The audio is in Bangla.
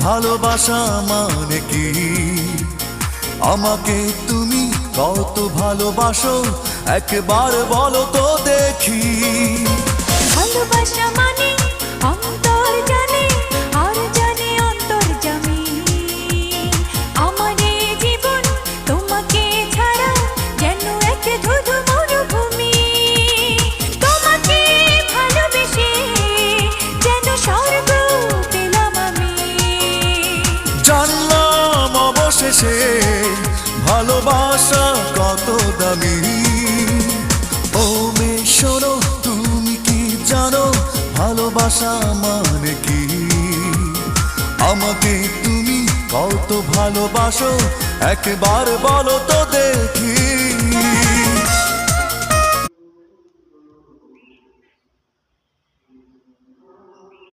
ভালোবাসা মানে কি? আমাকে তুমি কত ভালোবাসো একবার বলো তো দেখি। ভালোবাসা মানে অন্তর জানে আর জানে অন্তর্যামী। আমার এই জীবন তোমাকে ছাড়া যেন এক ধুধু মরুভূমি। তোমাকে ভালোবেসে যেন স্বর্গ পেলাম আমি। জানলাম অবশেষে ভালোবাসা কত দামি। ও মেয়ে শোনো, তুমি কি জানো ভালোবাসা মানে কি? আমাকে তুমি কত ভালোবাসো একবার বলো তো দেখি।